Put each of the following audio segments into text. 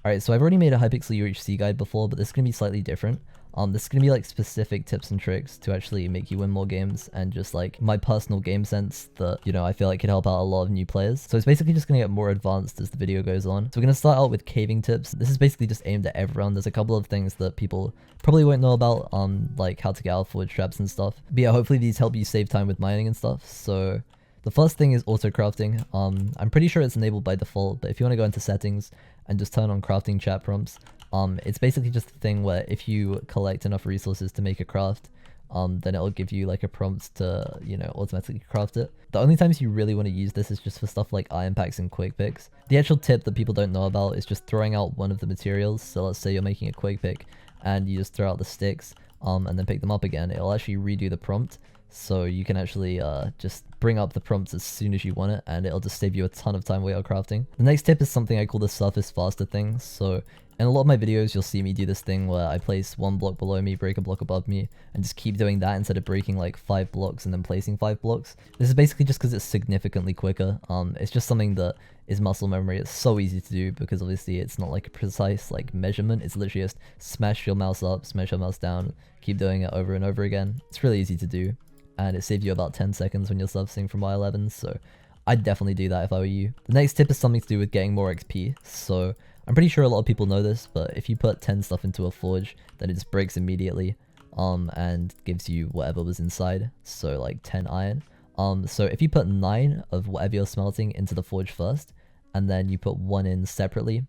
Alright, so I've already made a hypixel UHC guide before, but this is going to be slightly different. This is going to be like specific tips and tricks to actually make you win more games, and just like my personal game sense that, you know, I feel like could help out a lot of new players. So it's basically just going to get more advanced as the video goes on. So we're going to start out with caving tips. This is basically just aimed at everyone. There's a couple of things that people probably won't know about, like how to get out of forge traps and stuff. But yeah, hopefully these help you save time with mining and stuff. So the first thing is auto crafting. I'm pretty sure it's enabled by default, but if you want to go into settings and just turn on crafting chat prompts, it's basically just a thing where if you collect enough resources to make a craft, then it'll give you like a prompt to, you know, automatically craft it. The only times you really want to use this is just for stuff like iron packs and quick picks. The actual tip that people don't know about is just throwing out one of the materials. So let's say you're making a quick pick and you just throw out the sticks, and then pick them up again. It'll actually redo the prompt. So you can actually just bring up the prompts as soon as you want it, and it'll just save you a ton of time while you're crafting. The next tip is something I call the surface faster thing. So in a lot of my videos, you'll see me do this thing where I place one block below me, break a block above me, and just keep doing that instead of breaking like 5 blocks and then placing 5 blocks. This is basically just because it's significantly quicker. It's just something that is muscle memory. It's so easy to do because obviously it's not like a precise like measurement. It's literally just smash your mouse up, smash your mouse down, keep doing it over and over again. It's really easy to do, and it saves you about 10 seconds when you're surfacing from Y11, so I'd definitely do that if I were you. The next tip is something to do with getting more XP. So I'm pretty sure a lot of people know this, but if you put 10 stuff into a forge, then it just breaks immediately, and gives you whatever was inside, so like 10 iron. So if you put 9 of whatever you're smelting into the forge first, and then you put 1 in separately,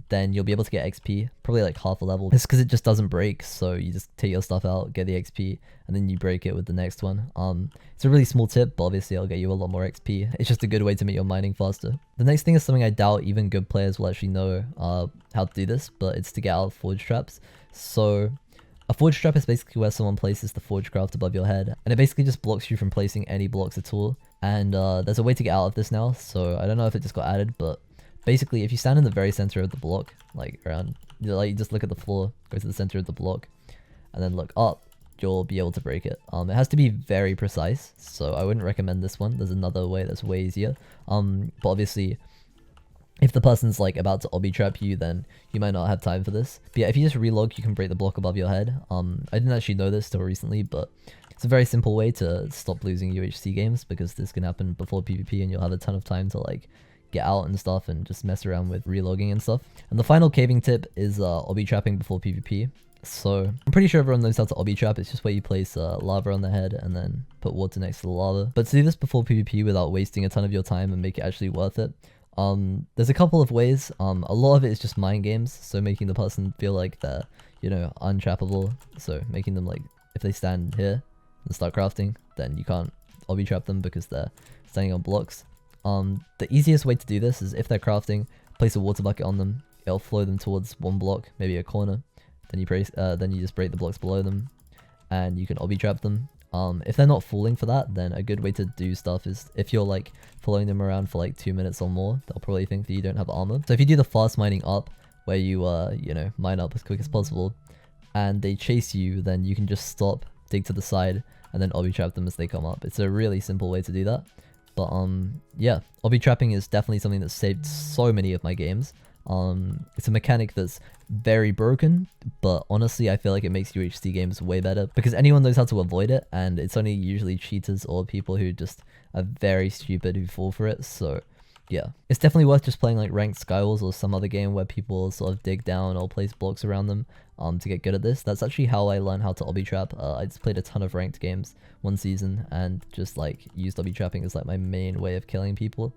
then you'll be able to get XP, probably like half a level. It's because it just doesn't break, so you just take your stuff out, get the XP, and then you break it with the next one. It's a really small tip, but obviously it'll get you a lot more XP. It's just a good way to make your mining faster. The next thing is something I doubt even good players will actually know how to do this, but it's to get out of forge traps. So a forge trap is basically where someone places the forge craft above your head, and it basically just blocks you from placing any blocks at all. And there's a way to get out of this now, so I don't know if it just got added, but basically, if you stand in the very center of the block, like around, like you just look at the floor, go to the center of the block, and then look up, you'll be able to break it. It has to be very precise, so I wouldn't recommend this one. There's another way that's way easier. But obviously, if the person's like about to obby trap you, then you might not have time for this. But yeah, if you just relog, you can break the block above your head. I didn't actually know this till recently, but it's a very simple way to stop losing UHC games, because this can happen before PvP and you'll have a ton of time to like get out and stuff and just mess around with relogging and stuff. And the final caving tip is obby trapping before PvP. So I'm pretty sure everyone knows how to obby trap. It's just where you place lava on the head and then put water next to the lava. But to do this before PvP without wasting a ton of your time and make it actually worth it, there's a couple of ways. A lot of it is just mind games, so making the person feel like they're, you know, untrappable. So making them like, if they stand here and start crafting, then you can't obby trap them because they're standing on blocks. The easiest way to do this is if they're crafting, place a water bucket on them. It'll flow them towards one block, maybe a corner. Then you just break the blocks below them, and you can obby trap them. If they're not falling for that, then a good way to do stuff is if you're like following them around for like 2 minutes or more, they'll probably think that you don't have armor. So if you do the fast mining up, where you you know, mine up as quick as possible, and they chase you, then you can just stop, dig to the side, and then obby trap them as they come up. It's a really simple way to do that. But yeah, obby trapping is definitely something that saved so many of my games. It's a mechanic that's very broken, but honestly I feel like it makes UHC games way better because anyone knows how to avoid it, and it's only usually cheaters or people who just are very stupid who fall for it. So yeah, it's definitely worth just playing like ranked Skywars or some other game where people sort of dig down or place blocks around them to get good at this. That's actually how I learned how to obby trap. I just played a ton of ranked games one season and just like used obby trapping as like my main way of killing people,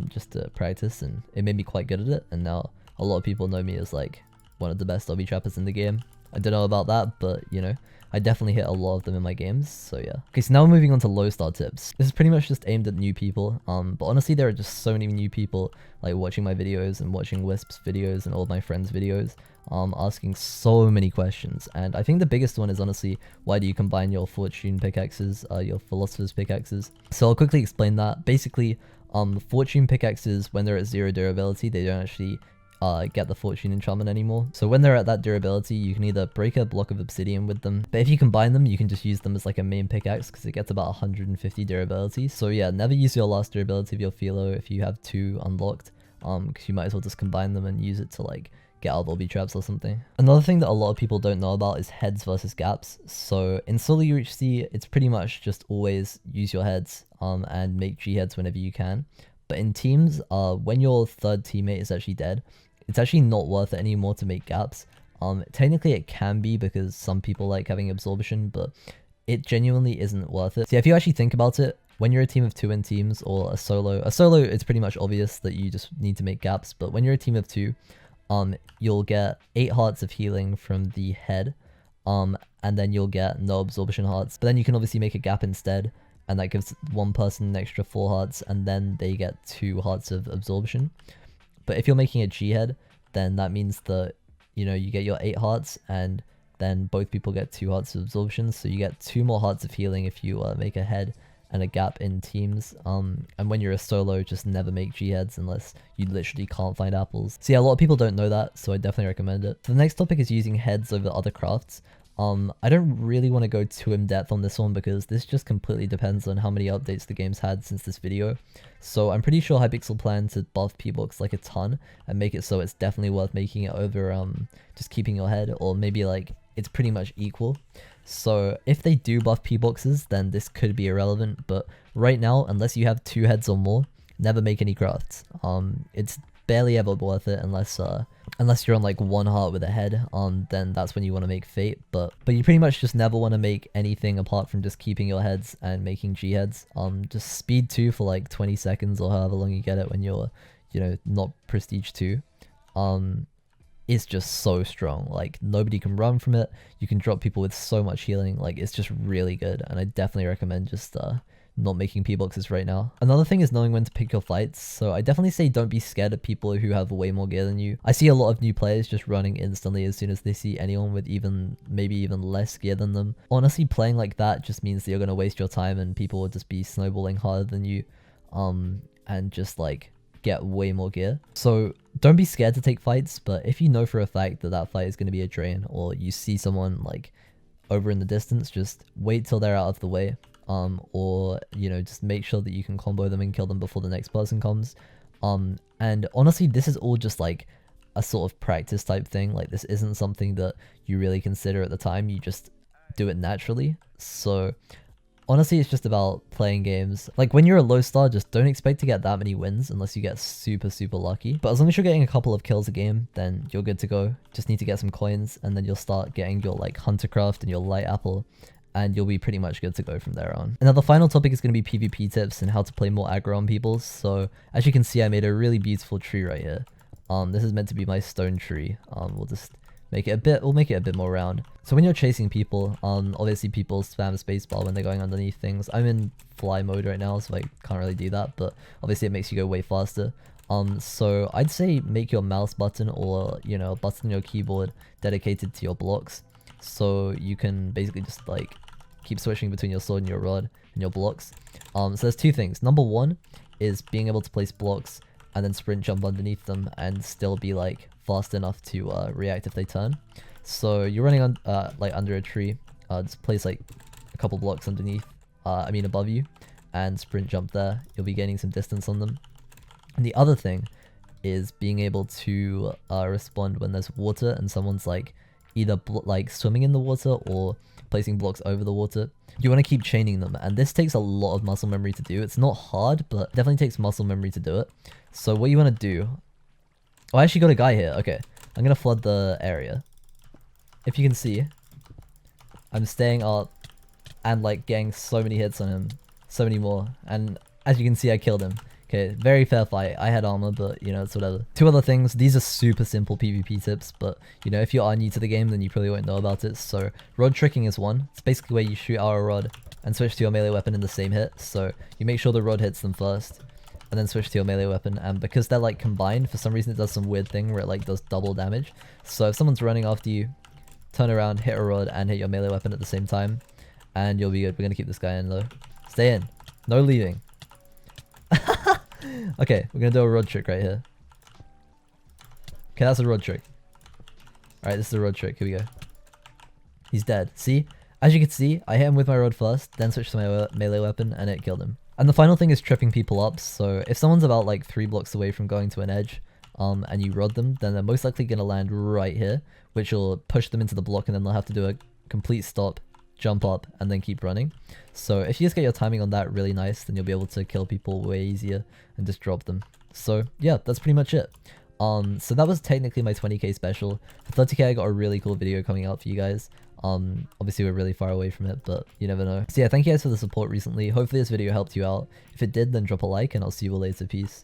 just to practice, and it made me quite good at it. And now a lot of people know me as like one of the best obby trappers in the game. I don't know about that, but you know, I definitely hit a lot of them in my games, so yeah. Okay, so now we're moving on to low start tips. This is pretty much just aimed at new people, but honestly there are just so many new people like watching my videos and watching Wisp's videos and all of my friends' videos, asking so many questions. And I think the biggest one is honestly, why do you combine your fortune pickaxes, your philosopher's pickaxes? So I'll quickly explain that. Basically, fortune pickaxes, when they're at 0 durability, they don't actually get the fortune enchantment anymore. So when they're at that durability, you can either break a block of obsidian with them, but if you combine them, you can just use them as like a main pickaxe because it gets about 150 durability. So yeah, never use your last durability of your Philo if you have 2 unlocked. because you might as well just combine them and use it to like get out of Obby traps or something. Another thing that a lot of people don't know about is heads versus gaps. So in solo UHC, it's pretty much just always use your heads and make G heads whenever you can. But in teams, when your third teammate is actually dead, it's actually not worth it anymore to make gaps. Technically it can be because some people like having absorption, but it genuinely isn't worth it. So yeah, if you actually think about it, when you're a team of 2 in teams or a solo, it's pretty much obvious that you just need to make gaps. But when you're a team of 2, you'll get 8 hearts of healing from the head, and then you'll get no absorption hearts. But then you can obviously make a gap instead, and that gives one person an extra 4 hearts, and then they get 2 hearts of absorption. But if you're making a G head, then that means that, you know, you get your 8 hearts, and then both people get 2 hearts of absorption, so you get 2 more hearts of healing if you make a head and a gap in teams. And when you're a solo, just never make G heads unless you literally can't find apples. So yeah, a lot of people don't know that, so I definitely recommend it. The next topic is using heads over other crafts. I don't really want to go too in depth on this one because this just completely depends on how many updates the game's had since this video. So I'm pretty sure Hypixel plan to buff P-blocks like a ton and make it so it's definitely worth making it over just keeping your head, or maybe like it's pretty much equal. So if they do buff P-boxes, then this could be irrelevant, but right now, unless you have 2 heads or more, never make any crafts. It's barely ever worth it unless you're on like 1 heart with a head, then that's when you want to make fate, but you pretty much just never want to make anything apart from just keeping your heads and making G heads. Just speed 2 for like 20 seconds or however long you get it when you're, you know, not prestige 2. It's just so strong. Like, nobody can run from it. You can drop people with so much healing. Like, it's just really good, and I definitely recommend just not making P-boxes right now. Another thing is knowing when to pick your fights. So I definitely say don't be scared of people who have way more gear than you. I see a lot of new players just running instantly as soon as they see anyone with maybe even less gear than them. Honestly, playing like that just means that you're going to waste your time and people will just be snowballing harder than you, and just like get way more gear. So don't be scared to take fights, but if you know for a fact that that fight is going to be a drain, or you see someone like over in the distance, just wait till they're out of the way, or, you know, just make sure that you can combo them and kill them before the next person comes. And honestly, this is all just like a sort of practice type thing. Like, this isn't something that you really consider at the time, you just do it naturally. So honestly, it's just about playing games. Like, when you're a low star, just don't expect to get that many wins unless you get super, super lucky. But as long as you're getting a couple of kills a game, then you're good to go. Just need to get some coins, and then you'll start getting your, like, Huntercraft and your Light Apple, and you'll be pretty much good to go from there on. And now the final topic is going to be PvP tips and how to play more aggro on people. So, as you can see, I made a really beautiful tree right here. This is meant to be my stone tree. We'll just make it a bit more round. So when you're chasing people, obviously people spam spacebar when they're going underneath things. I'm in fly mode right now, so I can't really do that, but obviously it makes you go way faster. So I'd say make your mouse button, or, you know, a button on your keyboard dedicated to your blocks. So you can basically just like keep switching between your sword and your rod and your blocks. So there's 2 things. Number 1 is being able to place blocks and then sprint jump underneath them and still be like fast enough to react if they turn. So you're running on like under a tree, just place like a couple blocks underneath, above you, and sprint jump there. You'll be gaining some distance on them. And the other thing is being able to respond when there's water and someone's like either like swimming in the water or placing blocks over the water. You want to keep chaining them, and this takes a lot of muscle memory to do. It's not hard, but definitely takes muscle memory to do it. So what you want to do... Oh, I actually got a guy here. Okay, I'm going to flood the area. If you can see, I'm staying up and like getting so many hits on him. So many more. And as you can see, I killed him. Okay, very fair fight. I had armor, but, you know, it's whatever. 2 other things. These are super simple PvP tips, but, you know, if you are new to the game, then you probably won't know about it. So, rod tricking is one. It's basically where you shoot out a rod and switch to your melee weapon in the same hit. So, you make sure the rod hits them first, and then switch to your melee weapon. And because they're, like, combined, for some reason it does some weird thing where it, like, does double damage. So, if someone's running after you, turn around, hit a rod, and hit your melee weapon at the same time, and you'll be good. We're gonna keep this guy in, though. Stay in. No leaving. Okay, we're gonna do a rod trick right here. Okay, that's a rod trick. Alright, this is a rod trick. Here we go. He's dead. See? As you can see, I hit him with my rod first, then switched to my melee weapon, and it killed him. And the final thing is tripping people up. So if someone's about like 3 blocks away from going to an edge, and you rod them, then they're most likely going to land right here, which will push them into the block, and then they'll have to do a complete stop, jump up, and then keep running. So if you just get your timing on that really nice, then you'll be able to kill people way easier and just drop them. So yeah, that's pretty much it. So that was technically my 20k special. For 30k I got a really cool video coming out for you guys. Obviously we're really far away from it, but you never know. So yeah, thank you guys for the support recently. Hopefully this video helped you out. If it did, then drop a like, and I'll see you all later. Peace.